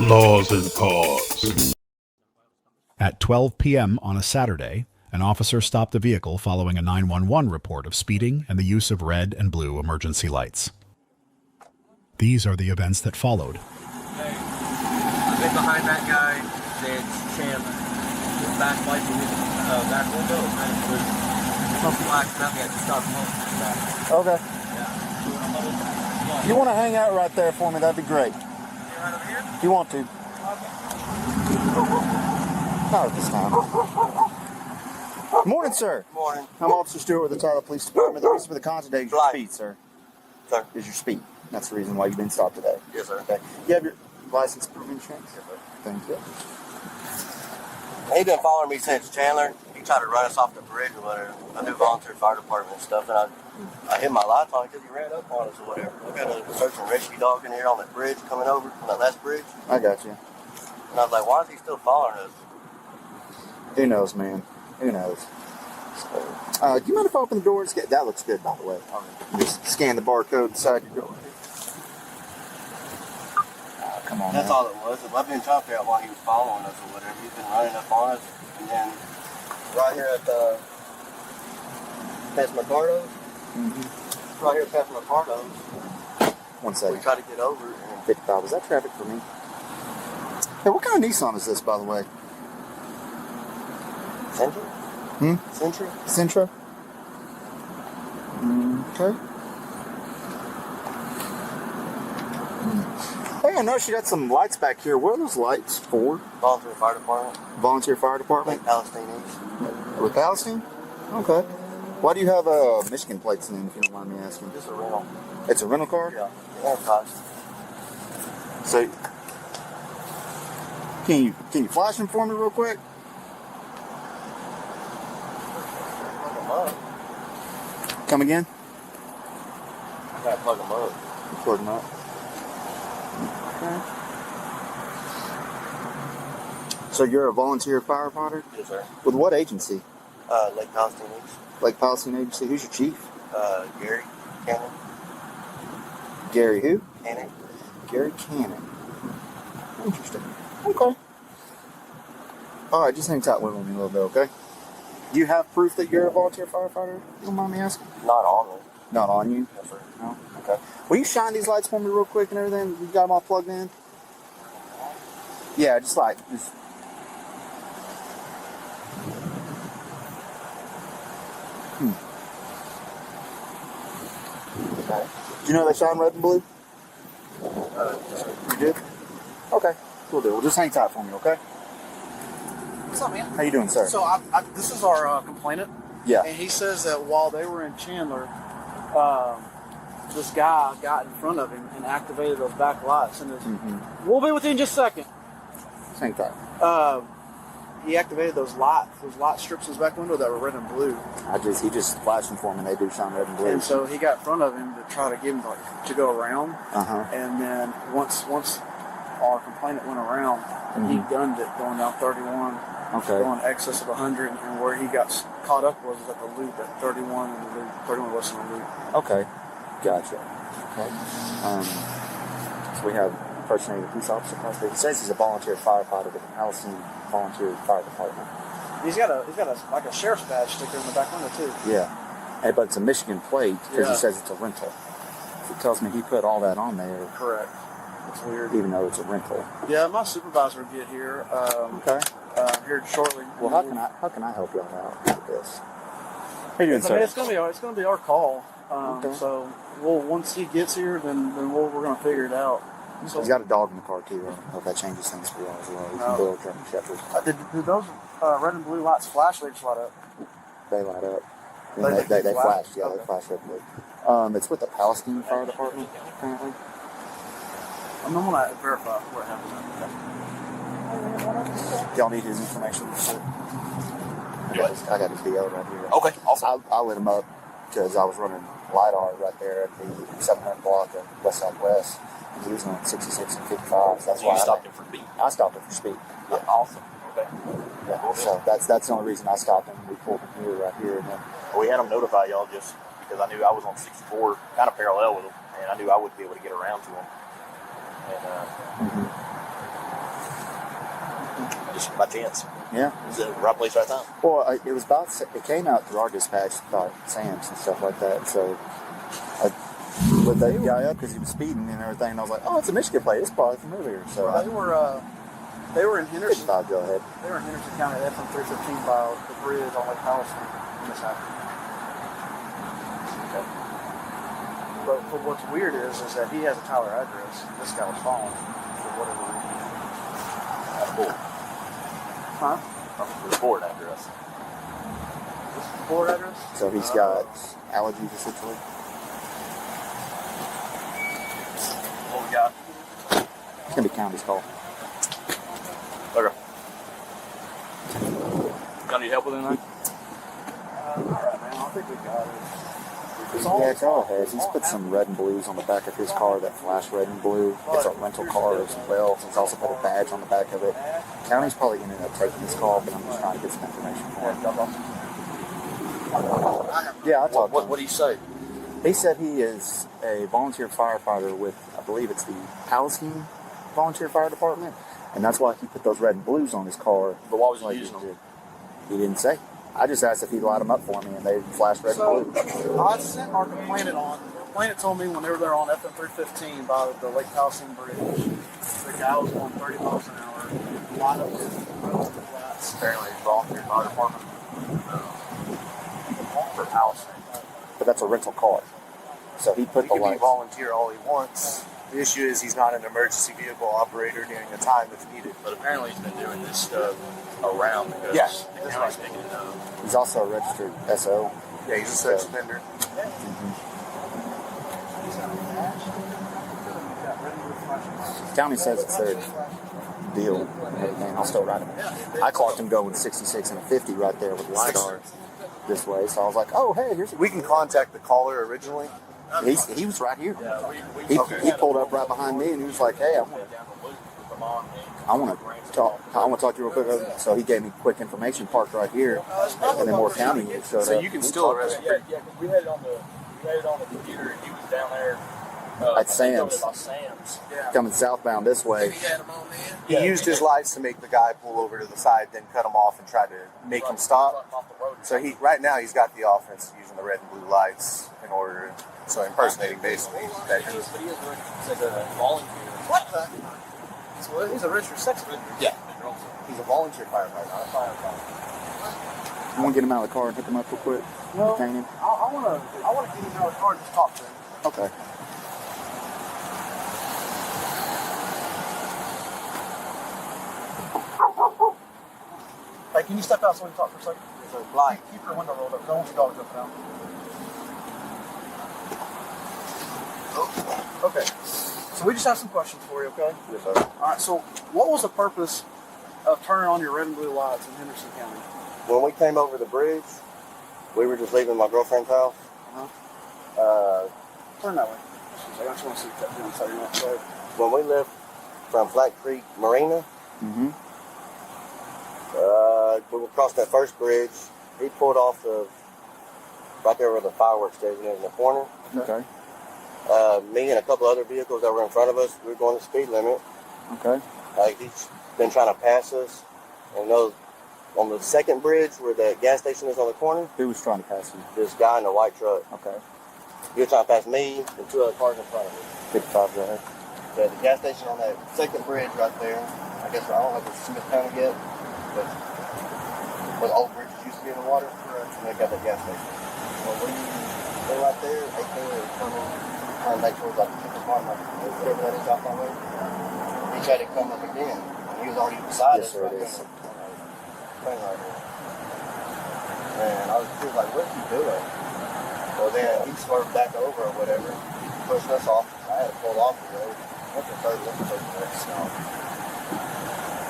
Outlaws and Paws. At 12 p.m. on a Saturday, an officer stopped a vehicle following a 911 report of speeding and the use of red and blue emergency lights. These are the events that followed. Hey, I've been behind that guy since Chandler. His back light in his back window is kind of blue. Something like that, we had to stop home. Okay. Yeah. You want to hang out right there for me, that'd be great. You're right over here? If you want to. Okay. Not at this time. Morning, sir. Morning. I'm Officer Stewart with the Tyler Police Department. The reason for the call today is your speed, sir. Sir? Is your speed. That's the reason why you've been stopped today. Yes, sir. Okay. You have your license, proof, insurance? Yes, sir. Thank you. He been following me since Chandler. He tried to run us off the bridge or whatever. I do volunteer fire department and stuff, and I hit my lights on because he ran up on us or whatever. I got a search and rescue dog in here on that bridge coming over, on that last bridge. I got you. And I was like, why is he still following us? Who knows, man? Who knows? So, do you mind if I open the door? That looks good, by the way. Just scan the barcode inside your door. Come on, That's man. all it was. I've been trying to figure out why he was following us or whatever. He's been running up on us. And then right here at past McCardo's. Right here past McCardo's. 1 second. We tried to get over. And 55. Was that traffic for me? Hey, what kind of Nissan is this, by the way? Century? Century? Sentra? Okay. Hey, I noticed you got some lights back here. What are those lights for? Volunteer fire department. Volunteer fire department? Palestinians. With Palestine? Okay. Why do you have Michigan plates in, if you don't mind me asking? Just a rental. It's a rental car? Yeah. And cost. So, can you flash them for me real quick? Plug them up. Come again? I gotta plug them up. Plug them up. Okay. So you're a volunteer firefighter? Yes, sir. With what agency? Lake Palestinians. Lake Palestine Agency. Who's your chief? Gary Cannon. Gary who? Cannon. Gary Cannon. Interesting. Okay. Alright, just hang tight with me a little bit, okay? Do you have proof that you're a volunteer firefighter? You don't mind me asking? Not on me. Not on you? Yes, sir. No? Okay. Will you shine these lights for me real quick and everything? You got them all plugged in? Yeah, just. Okay. Do you know they shine red and blue? You did? Okay. We'll do. Well, just hang tight for me, okay? What's up, man? How you doing, sir? So this is our complainant. Yeah. And he says that while they were in Chandler, this guy got in front of him and activated those back lights. And we'll be with you in just a second. Just hang tight. He activated those light strips in his back window that were red and blue. He just flashed them for me and they do shine red and blue. And so he got in front of him to try to get him to go around. And then once our complainant went around, he gunned it going down 31. Okay. Going excess of 100, and where he got caught up was at the loop at 31, and the loop 31 wasn't a loop. Okay. Gotcha. Okay. So we have impersonating police officer constable. He says he's a volunteer firefighter with the Palestine Volunteer Fire Department. He's got like a sheriff's badge sticker in the back window too. Yeah. Hey, but it's a Michigan plate because Yeah. he says it's a rental. So it tells me he put all that on there. Correct. It's weird. Even though it's a rental. Yeah, my supervisor will get here. Okay. Here shortly. Well, how can I help y'all out with this? How you doing, I sir? mean, it's gonna be our call. Okay. So once he gets here, then we're gonna figure it out. So, He's got a dog in the car too. I don't know if that changes things for y'all as well. You can build a German Shepherd. did those red and blue lights flash? Or they just light up? They light up. They They flash. Yeah, Okay. they flash red and blue. It's with the Palestine Fire Department apparently. I'm gonna verify what happened. Y'all need his information. I got his DO right here. Okay, awesome. I lit him up because I was running LiDAR right there at the 700 block of West Southwest. He was on 66 and 55. So that's why You stopped him for speed. I stopped him for speed. Yeah. Awesome. Okay. Yeah. So that's the only reason I stopped him. We pulled him here right here. And then, We had them notify y'all just because I knew I was on 64, kind of parallel with them, and I knew I wouldn't be able to get around to them. And Just by chance. Yeah. Is it right place, right time? Well, it was about. It came out through our dispatch about Sam's and stuff like that. So I lit that guy up because he was speeding and everything. And I was like, "Oh, it's a Michigan plate. It's probably familiar." So they were in Henderson. Go ahead. They were in Henderson County at FM 315 by the bridge on Lake Powell Street when this happened. Okay. But what's weird is that he has a Tyler address. This guy was following for whatever reason. That's cool. Huh? The board address. This is the board address? So he's got allergies essentially. What we got? It's gonna be county's call. Okay. Got any help with anything? All right, man. I think we got it. Yeah, Carl has. He's put some red and blues on the back of his car, that flash red and blue. It's a rental car as well. He's also put a badge on the back of it. County's probably going to end up taking this call, but I'm just trying to get some information for him. Yeah, I talked to him. What do you say? He said he is a volunteer firefighter with, I believe it's the Paws Volunteer Fire Department, and that's why he put those red and blues on his car. But why was he like using them? He didn't say. I just asked if he'd light them up for me, and they flashed red and blue. I sent our complainant on. The complainant told me when they were there on FM 315 by the Lake Powell Bridge, the guy was going 30 miles an hour, lined up his flats. Apparently he's volunteer fire department. For house. But that's a rental car. So he put He the can be lights. volunteer all he wants. The issue is he's not an emergency vehicle operator during a time if needed. But apparently he's been doing this stuff around because the county's picking it up. He's also a registered SO. Yeah, he's a sex offender. County says it's their deal. Man, I'll still ride him. I clocked him going 66 and a 50 right there with LiDAR this way. So I was like, oh, hey, here's... We can contact the caller originally. He was right here. He pulled up right behind me and he was like, hey, I want to talk to you real quick. So he gave me quick information, parked right here, and then Moore County showed So up. you can still arrest him. Yeah, we had it on the computer and he was down there At Sam's. Sam's. Coming southbound this way. He used his lights to make the guy pull over to the side, then cut him off and try to make him stop. So right now he's got the offense using the red and blue lights in order, so impersonating basically. But he is a volunteer. What the? He's a registered sex offender. Yeah. He's a volunteer firefighter, not a firefighter. I want to get him out of the car and hook him up real quick. No, Detain him. I want to get him out of the car and just talk to him. Okay. Hey, can you step out so we can talk for a second? So blind. Keep your window rolled up. Don't want your dog jumping out. Okay. So we just have some questions for you, okay? Yes, sir. All right. So what was the purpose of turning on your red and blue lights in Henderson County? When we came over the bridge, we were just leaving my girlfriend's house. Turn that way. I just want to see if that's down so you're not safe. When we left from Flat Creek Marina, Mm-hmm. we crossed that first bridge. He pulled off right there where the fireworks station is in the corner. Okay. Me and a couple other vehicles that were in front of us, we were going the speed limit. Okay. Like he's been trying to pass us. And on the second bridge where the gas station is on the corner, Who was trying to pass you? this guy in a white truck. Okay. He was trying to pass me and two other cars in front of me. 55, go ahead. The gas station on that second bridge right there, I guess I don't know if it's Smith County yet, but where the old bridges used to be in the water, and they got that gas station. Well, when they're right there, they came and come trying to make towards like the Tinkle Farm, like whatever that is out that way. He tried to come up again, and he was already beside Yes, us. sir, Right it is. there. Right here. And he was like, what's he doing? Well, then he swerved back over or whatever. He pushed us off. I had to pull off the road. What's the third one?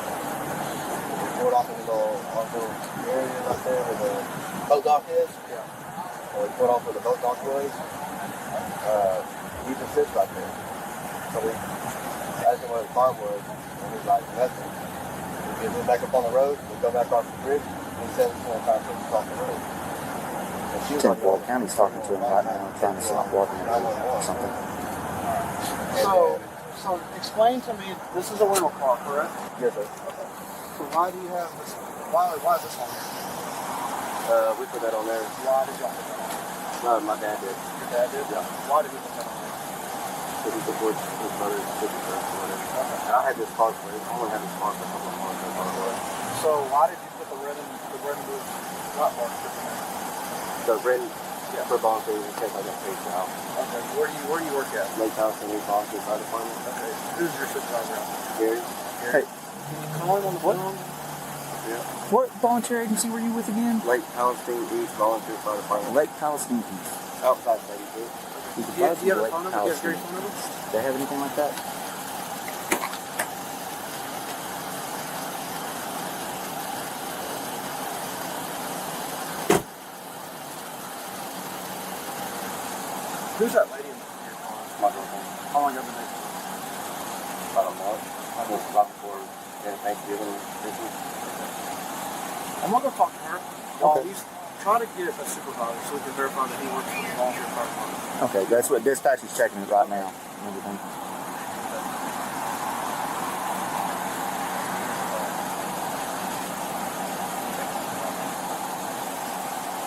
We pulled off in the little area right there where the boat dock is. Yeah. So we pulled off where the boat dock was. He just sits right there. So we asked him where the car was, and he's like, nothing. We get back up on the road, we go back off the bridge, and he said he's going to try to push us off the road. Tinkle County's talking to him right now, trying to stop walking or something. So explain to me, this is a rental car, correct? Yes, sir. So why do you have this? Why is this on there? We put that on there. Why did y'all put that on there? My dad did. Your dad did? Yeah. Why did he put that on there? Because he supports his brother's cookie first or whatever. Okay. And I had this car for it. I only had this car for a couple of months. By the way. So why did you put the red and blue lot bar in there? The red for volunteers in case I got paid out. Okay. Where do you work at? Lake House and East Volunteer Fire Department. Okay. Who's your supervisor? Gary. Hey, Can you call him on the phone? Yeah. what volunteer agency were you with again? Lake Palestine East Volunteer Fire Department. Lake Palestine East. Outside 32. Do you have a phone number? Do you have Gary's phone number? Do they have anything like that? Who's that lady in your car? My girlfriend. How long have you been there? About a month. I was right before Thanksgiving and Christmas. I'm not gonna talk to her. While Okay. he's trying to get a supervisor so we can verify that he works for the volunteer fire department. Okay, that's what dispatch is checking it right now. And everything.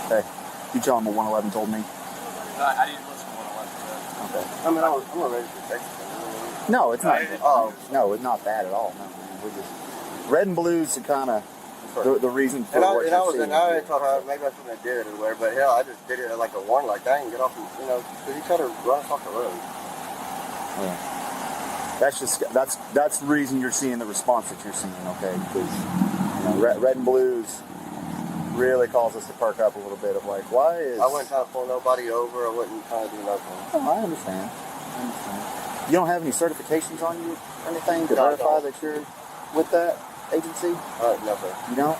Hey, you tell him what 111 told me. I didn't listen to what I said. Okay. I mean, I'm not ready for Texas. No, it's not. Oh, no, it's not bad at all. No, man. We're just red and blues are kind of the reason for what you're seeing. I thought maybe I shouldn't have did it or whatever, but hell, I just did it like a warning like that and get off, because he tried to run us off the road. Yeah. That's the reason you're seeing the response that you're seeing. Okay, because red and blues really cause us to perk up a little bit of like, why is... I wasn't trying to pull nobody over. I wasn't trying to do nothing. Oh, I understand. You don't have any certifications on you or anything to verify that you're with that agency? No, sir. You don't?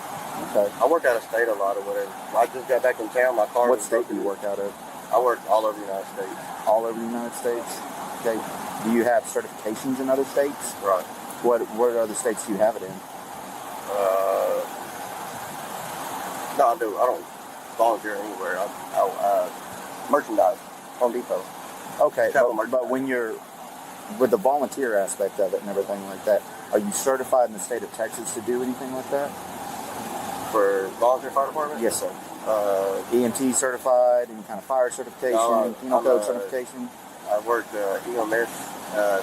Okay. I work out of state a lot or whatever. I just got back in town. My car. What state do you work out of? I work all over the United States. All over the United States? Okay. Do you have certifications in other states? Right. What other states do you have it in? No, I do. I don't volunteer anywhere. I merchandise, Home Depot. Okay, but when you're with the volunteer aspect of it and everything like that, are you certified in the state of Texas to do anything like that? For volunteer fire department? Yes, sir. EMT certified, any kind of fire certification, penal code certification? I worked EMS,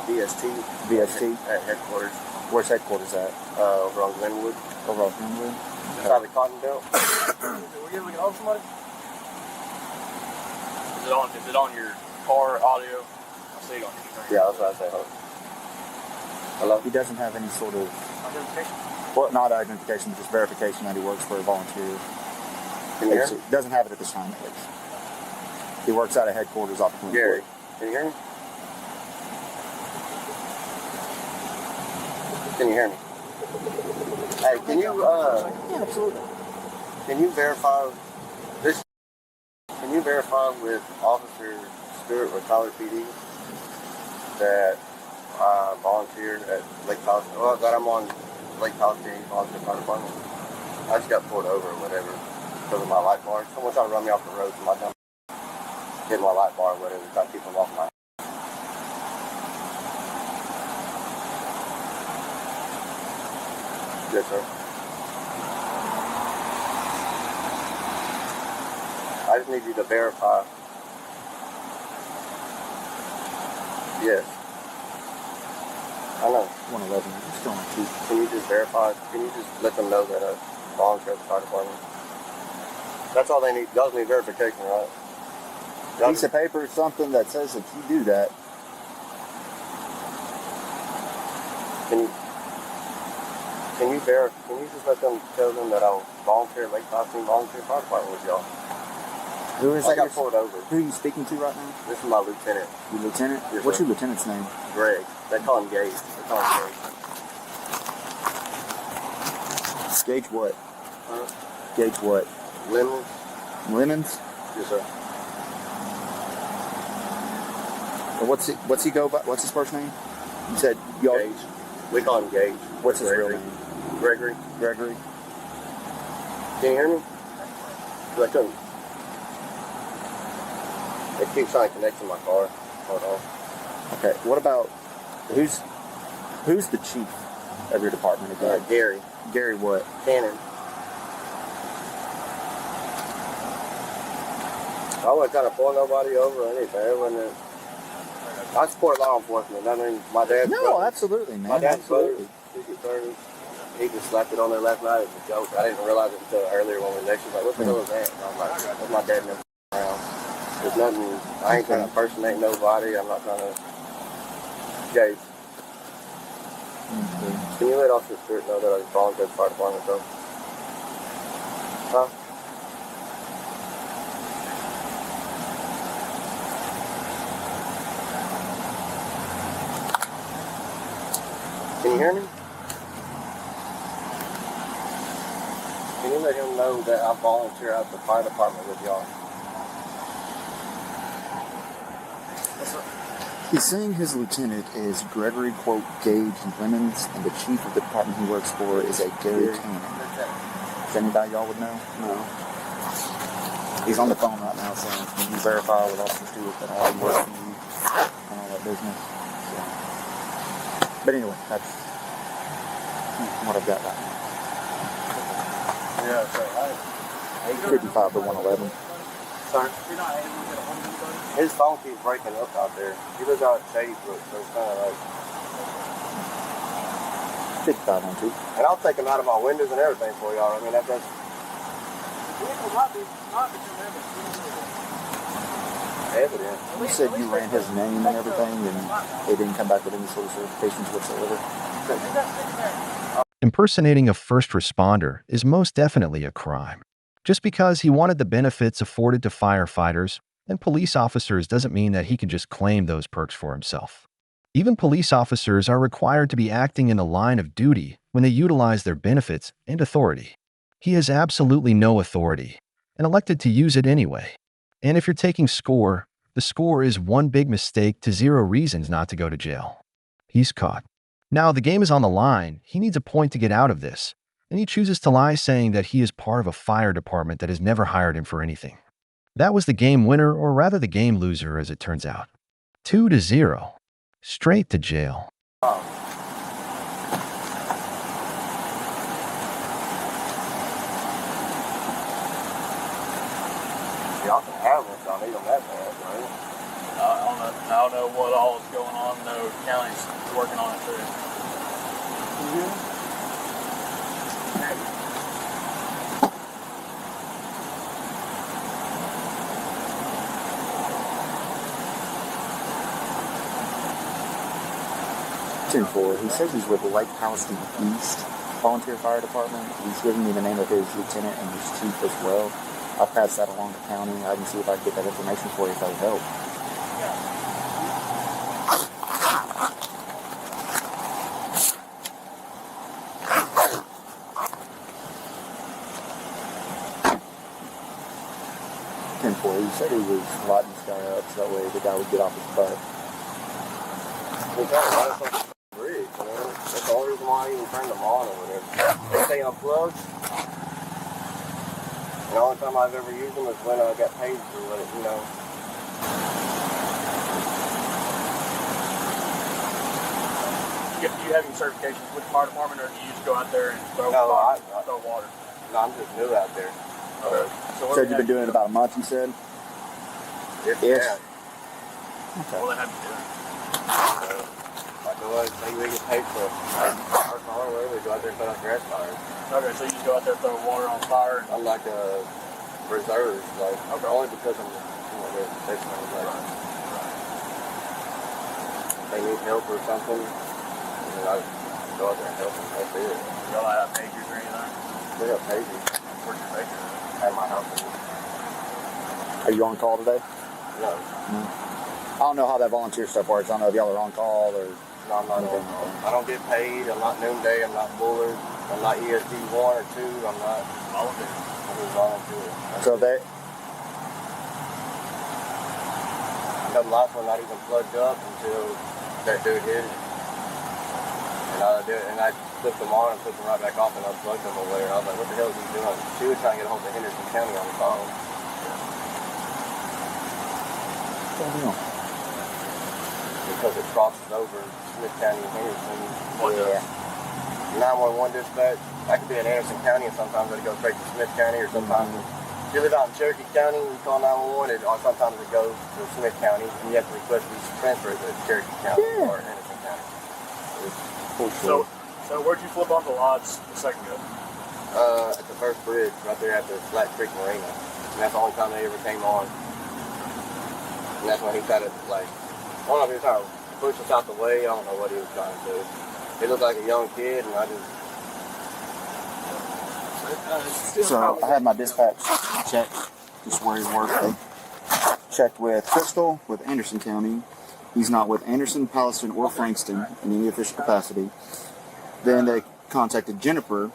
VST. VST? At headquarters. Where's headquarters at? Over on Glenwood. Over on Glenwood? Beside the Cotton Belt. We're gonna get home somebody? Is it on your car audio? I see it on your Yeah, that's what I say. Hello? He doesn't have any sort of, Identification? well, not identification, but just verification that he works for a volunteer. Can you hear me? Doesn't have it at this time, at least. He works out of headquarters off of Gary, can you hear me? Can you hear me? Hey, can you, Yeah, absolutely. can you verify this? Can you verify with Officer Stewart with Tyler PD that I volunteered at Lake Palestine, that I'm on Lake Palestine Volunteer Fire Department? I just got pulled over or whatever because of my light bar. Someone tried to run me off the road for my dumb hitting my light bar or whatever, trying to keep them off my. Yes, sir. I just need you to verify. Yes. I know. 111, you're still on 2. Can you just verify? Can you just let them know that I volunteer at the fire department? That's all they need. Y'all need verification, right? Y'all Piece of paper or something that says that you do that. Can you just let them tell them that I'll volunteer at Lake Palestine Volunteer Fire Department with y'all? Who is I that? got pulled over. Who are you speaking to right now? This is my lieutenant, Your lieutenant? Yes, What's sir. your lieutenant's name? Greg. They call him Gage. They call him Gage. Gage what? Huh? Gage what? Lemons? Lemons? Yes, sir. Or what's he go by? What's his first name? You said y'all. Gage. We call him Gage. What's his real Gregory. name? Gregory. Gregory. Can you hear me? 'Cause I couldn't. They keep trying to connect to my car. Hold on. Okay. What about who's the chief of your department again? Gary. Gary what? Cannon. I wasn't trying to pull nobody over or anything. It wasn't. I support law enforcement. I mean, my dad's No, brother, absolutely, man. my dad's absolutely. brother, he just slapped it on there last night as a joke. I didn't realize it until earlier when we was actually like, what the hell is that? And I was like, that's my dad never around. There's nothing, I ain't trying to impersonate nobody. I'm not trying to. Guys, can you let Officer Stewart know that I was volunteered fire department though? Huh? Can you hear me? Can you let him know that I volunteer at the fire department with y'all? He's saying his lieutenant is Gregory, quote, Gage Lemons, and the chief of the department he works for is a Gary Cannon. Does anybody y'all would know? No. He's on the phone right now saying, can you verify with Officer Stewart that I work for you and all that business? So. But anyway, that's what I've got right now. Yeah, so 55 to 111. Sorry? His phone keeps breaking up out there. He lives out at Shadybrook, so it's kind of like... 55 on 2. And I'll take him out of my windows and everything for y'all. I mean, that's... Evident. You said you ran his name and everything, and they didn't come back with any sort of certifications whatsoever. Impersonating a first responder is most definitely a crime. Just because he wanted the benefits afforded to firefighters and police officers doesn't mean that he can just claim those perks for himself. Even police officers are required to be acting in the line of duty when they utilize their benefits and authority. He has absolutely no authority and elected to use it anyway. And if you're taking score, the score is one big mistake to 0 reasons not to go to jail. He's caught. Now the game is on the line. He needs a point to get out of this, and he chooses to lie saying that he is part of a fire department that has never hired him for anything. That was the game winner, or rather the game loser as it turns out. 2-0. Straight to jail. Y'all can have them if y'all need them that bad, right? I don't know what all is going on. No, county's working on it too. He says he's with Lake Houston East Volunteer Fire Department. He's giving me the name of his lieutenant and his chief as well. I'll pass that along to county. I can see if I can get that information for you if that would help. 10-4. He said he was lighting this guy up so that way the guy would get off his butt. We tried to run us off the bridge, you know? That's the only reason why I even turned them on or whatever. They stay unplugged. And the only time I've ever used them is when I got paid for it, you know. Do you have any certifications with the fire department, or do you just go out there and throw water? No, I'm just new out there. Okay. So you've been doing it about a month, you said? Yes. Okay. Well, they have to do it. I go out and say we get paid for alcohol or whatever, we go out there and put out grass fires. Okay, so you just go out there, throw water on fire. I'm like a reserve, like, only because I'm, there's like, they need help or something, and I go out there and help them, that's it. Y'all have pagers or anything? We got pagers. Where's your pager? At my house. Are you on call today? No. I don't know how that volunteer stuff works. I don't know if y'all are on call or... No, I'm not on. I don't get paid. I'm not noonday. I'm not bullard. I'm not ESD 1 or 2. I'm not volunteer. I'm just volunteer. So they... The lights were not even plugged up until that dude hit it. And I flipped them on and flipped them right back off and unplugged them over there. And I was like, what the hell is he doing? She was trying to get a hold of Henderson County on the phone. Because it crosses over Smith County and Henderson. Yeah. 911 dispatch. I could be in Anderson County, and sometimes I go straight to Smith County, or sometimes if you live out in Cherokee County, you call 911, or sometimes it goes to Smith County, and you have to request to be transferred to Cherokee County or Anderson County. So where'd you flip off the lodge a second ago? At the first bridge, right there at the Flat Creek Marina. And that's the only time they ever came on. And that's when he tried to, like, I don't know if he was trying to push us out the way. I don't know what he was trying to do. He looked like a young kid, and I just... So I had my dispatch check just where he worked. They checked with Crystal, with Anderson County. He's not with Anderson, Palestine, or Frankston in any official capacity. Then they contacted Jennifer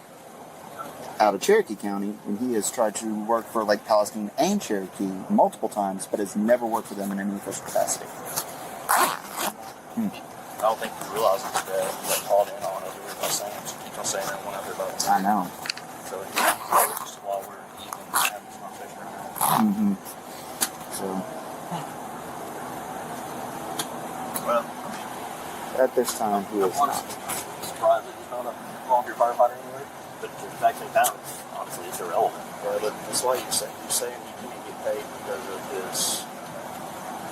out of Cherokee County, and he has tried to work for Lake Palestine and Cherokee multiple times, but has never worked for them in any official capacity. I don't think he realizes that they called in on it. We were just saying that one after about I know. So just while we're even having this conversation right now. So Well, at this time, he is not. surprised that he's not a volunteer firefighter anyway. But the exact same time, honestly, it's irrelevant. Yeah, but that's why you're saying he can't get paid because of his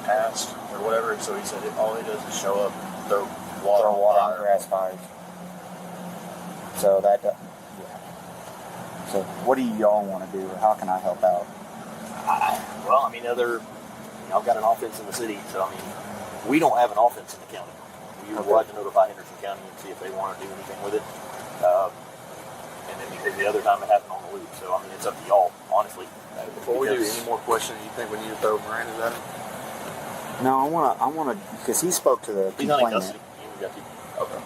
past or whatever. So he said all he does is show up, throw water on grass fires. So that, So what do y'all want to do, or how can I help out? Well, I mean, I've got an offense in the city, so I mean, we don't have an offense in the county. We would like to notify Henderson County and see if they want to do anything with it. And then because the other time it happened on the loop, so I mean, it's up to y'all, honestly. Before we do any more questions, you think we need to throw Miranda's at him? No, I want to, because he spoke to the He's not in complainant. custody. We got to. Okay.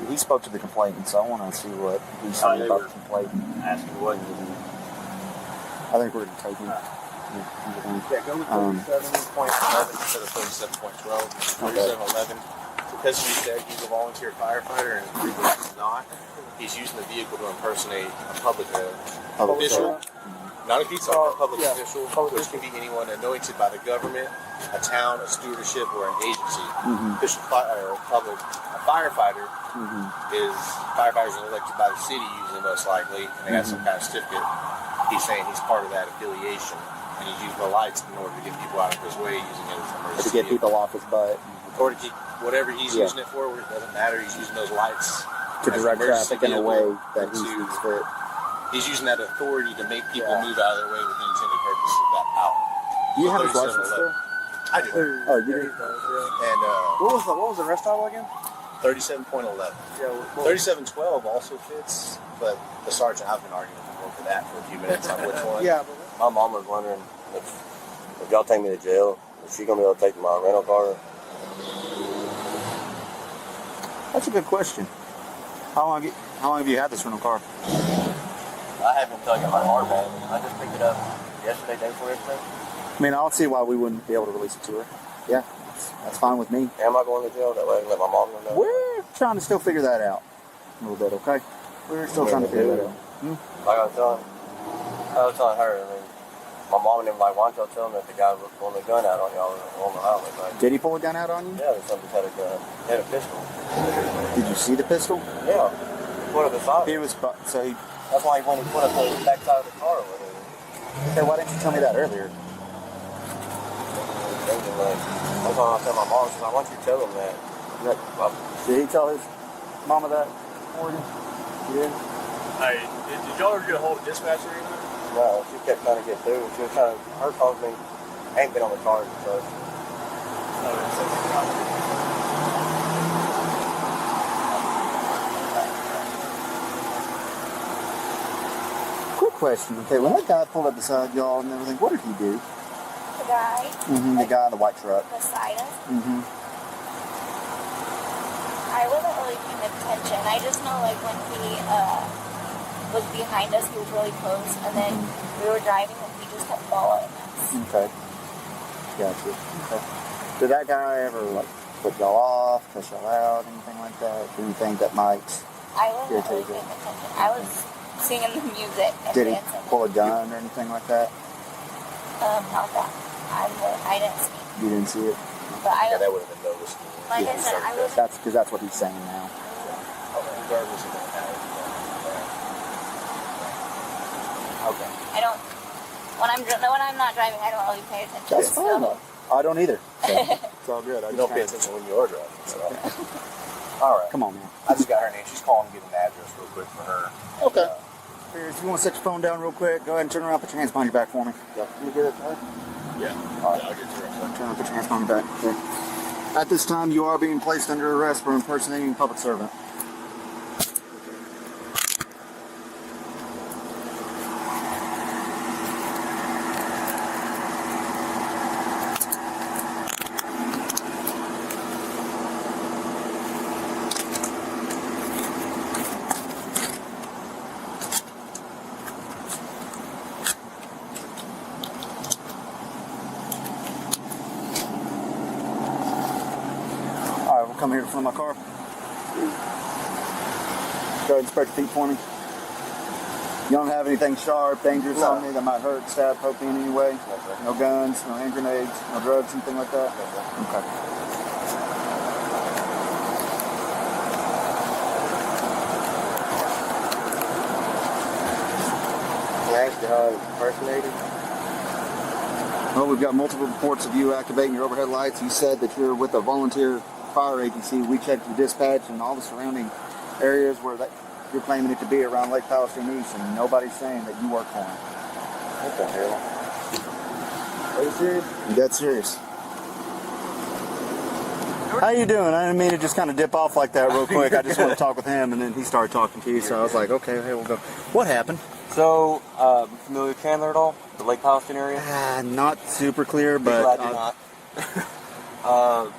He spoke to the complainant, so I want to see what he's saying about the complainant. Asking what? I think we're going to take him. Yeah, go with 37.11 instead of 37.12. 37.11. Because he said he's a volunteer firefighter and he's not, he's using the vehicle to impersonate a public official. Not a police officer, a public official, which can be anyone anointed by the government, a town, a stewardship, or an agency. Official or public, a firefighter firefighters are elected by the city usually most likely, and they have some kind of certificate. He's saying he's part of that affiliation, and he's using the lights in order to get people out of his way, using it as an emergency. To get people off his butt. Or to get whatever he's using it for, it doesn't matter. He's using those lights To direct traffic in a way that he sees fit. He's using that authority to make people move out of their way with the intended purpose of that power. Do you have his license still? I do. Oh, you do? And What was the rest style again? 37.11. Yeah, 37.12 also fits, but the sergeant, I've been arguing with him over that for a few minutes on which one. Yeah, but My mom was wondering if y'all take me to jail, is she going to be able to take my rental car? That's a good question. How long have you had this rental car? I haven't until I got my car back. I just picked it up yesterday, day before yesterday. I mean, I don't see why we wouldn't be able to release it to her. Yeah, that's fine with me. Am I going to jail? That way I can let my mom know. We're trying to still figure that out a little bit, okay? We're still trying to figure that out. Like I was telling her, I mean, my mom and them like, why don't y'all tell them that the guy was pulling the gun out on y'all on the highway? Like, Did he pull a gun out on you? yeah, somebody had a gun. He had a pistol. Did you see the pistol? Yeah. Put it beside He him. was, so he, That's why when he put it to the back side of the car with it. okay, why didn't you tell me that earlier? That's why I tell my mom, she's like, why don't you tell him that? Did he tell his mama that? Morgan? He did? Hey, did y'all ever get a hold of dispatcher or anything? No, she kept trying to get through. She was trying to, her calls me, ain't been on the charge, so. Quick question. Okay, when that guy pulled up beside y'all and everything, what did he do? The guy The guy in the white truck. beside us. I I wasn't really paying attention. I just know like when he was behind us, he was really close, and then we were driving and he just kept following us. Okay. Gotcha. Okay. Did that guy ever like put y'all off, cuss y'all out, anything like that? Do you think that might I wasn't really irritate paying you? attention. I was singing the music and Did he dancing. pull a gun or anything like that? Not that. I didn't see. You didn't see it? But Yeah, that would have been noticed. like I said, I was. That's because that's what he's saying now. regardless of the hour. Okay. I don't. When I'm not driving, I don't really pay attention. That's fine. So. I don't either. So it's all good. You don't pay attention when you are driving. So. All right. Come on, man. I just got her name. She's calling to get an address real quick for her. Okay. Here, if you want to set your phone down real quick, go ahead and turn around. Put your hands behind your back for me. Yeah. Can you get it done? Yeah. All right. I'll get to her. Turn around. Put your hands behind your back. Okay. At this time, you are being placed under arrest for impersonating a public servant. Come here in front of my car. Go ahead and spread your feet for me. You don't have anything sharp, dangerous on me that might hurt, stab, poke me in any way? No guns, no hand grenades, no drugs, anything like that? Okay. Can I ask you how I'm impersonating? Well, we've got multiple reports of you activating your overhead lights. You said that you're with a volunteer fire agency. We checked your dispatch and all the surrounding areas where you're claiming it to be around Lake Palestine East, and nobody's saying that you work for them. What the hell? Are you serious? You dead serious? How you doing? I didn't mean to just kind of dip off like that real quick. I just want to talk with him, and then he started talking to you, so I was like, okay, hey, we'll go. What happened? So, familiar with Chandler at all? The Lake Palestine area? Not super clear, but... Glad you're not.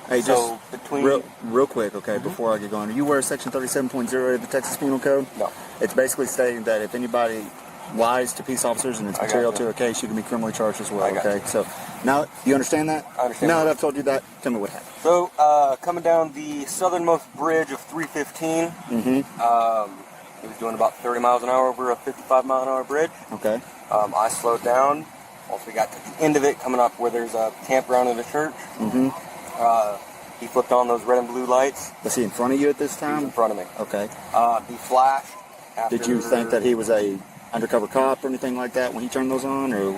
Hey, so just between real quick, okay, before I get going, are you aware of Section 37.0 of the Texas Penal Code? No. It's basically stating that if anybody lies to peace officers and it's material to a case, you can be criminally charged as well, okay? So, now, you understand that? I understand. Now that I've told you that, tell me what happened. So, coming down the southernmost bridge of 315, he was doing about 30 miles an hour over a 55-mile-an-hour bridge. Okay. I slowed down. Once we got to the end of it, coming up where there's a campground in the church, he flipped on those red and blue lights. Was he in front of you at this time? He was in front of me. Okay. He flashed. After, Did you think that he was a undercover cop or anything like that when he turned those on, or?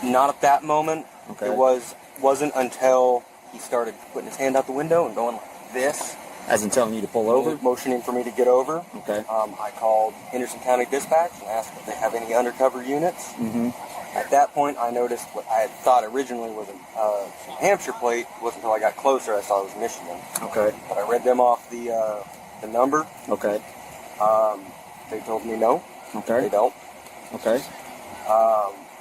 Not at that moment. Okay. It wasn't until he started putting his hand out the window and going like this. As in telling you to pull over? Motioning for me to get over. Okay. I called Henderson County Dispatch and asked if they have any undercover units. At that point, I noticed what I had thought originally was a New Hampshire plate. It wasn't until I got closer I saw it was Michigan. Okay. But I read them off the number. Okay. They told me no. Okay. They don't. Okay.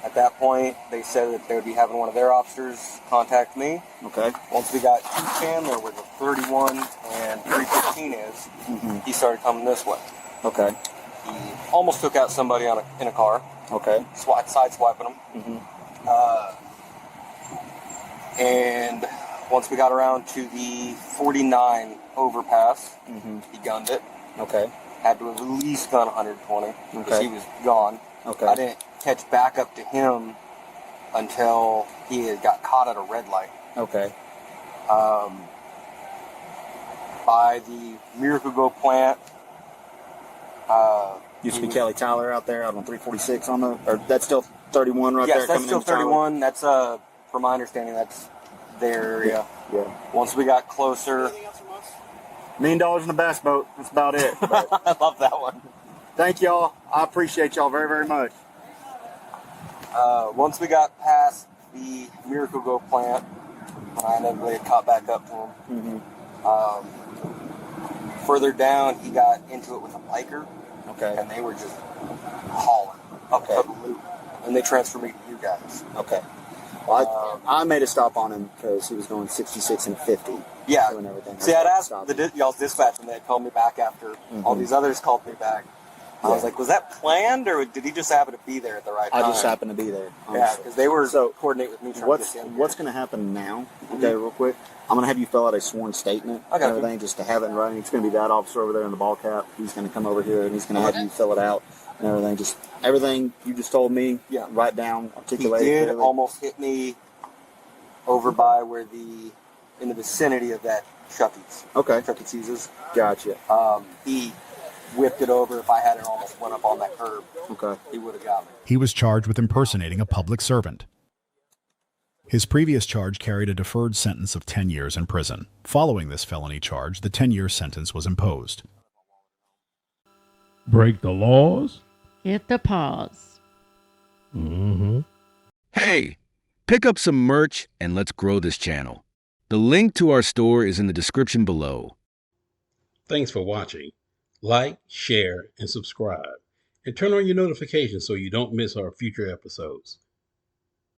At that point, they said that they would be having one of their officers contact me. Okay. Once we got to Chandler, where the 31 and 315 is, he started coming this way. Okay. He almost took out somebody in a car. Okay. Sideswiping them. And once we got around to the 49 overpass, he gunned it. Okay. Had to have at least gone 120 because Okay. he was gone. Okay. I didn't catch back up to him until he had got caught at a red light. Okay. By the Miracle Go plant. Used to be Kelly Tyler out there out on 346 on the, or that's still 31 right there? Yes, that's coming still into Tyler? 31. That's, from my understanding, that's their area. Yeah. Once we got closer. $1 million in a bass boat. That's about it. But I love that one. thank y'all. I appreciate y'all very, very much. Once we got past the Miracle Go plant, I inevitably caught back up to him. Further down, he got into it with a biker. Okay. And they were just hauling up the loop. And they transferred me to you guys. Okay. Well, I made a stop on him because he was going 66 and 50. Yeah. Doing everything. See, I'd asked y'all's dispatch when they had called me back after all these others called me back. I was like, was that planned, or did he just happen to be there at the right time? I just happened to be there. Honestly. Yeah, because they were coordinating with me. What's going to happen now? Okay, real quick. I'm going to have you fill out a sworn statement and everything, just to have it in writing. It's going to be that officer over there in the ball cap. He's going to come over here and he's going to have you fill it out and everything. Just everything you just told me. Yeah. Write down, articulate. He did clearly. almost hit me over by where in the vicinity of that Chuck E. Okay. Chuck E. Cheese's. Gotcha. He whipped it over, if I hadn't almost went up on that curb, Okay. he would have got me. He was charged with impersonating a public servant. His previous charge carried a deferred sentence of 10 years in prison. Following this felony charge, the 10-year sentence was imposed. Break the laws. Hit the paws. Mm-hmm. Hey, pick up some merch and let's grow this channel. The link to our store is in the description below. Thanks for watching. Like, share, and subscribe. And turn on your notifications so you don't miss our future episodes.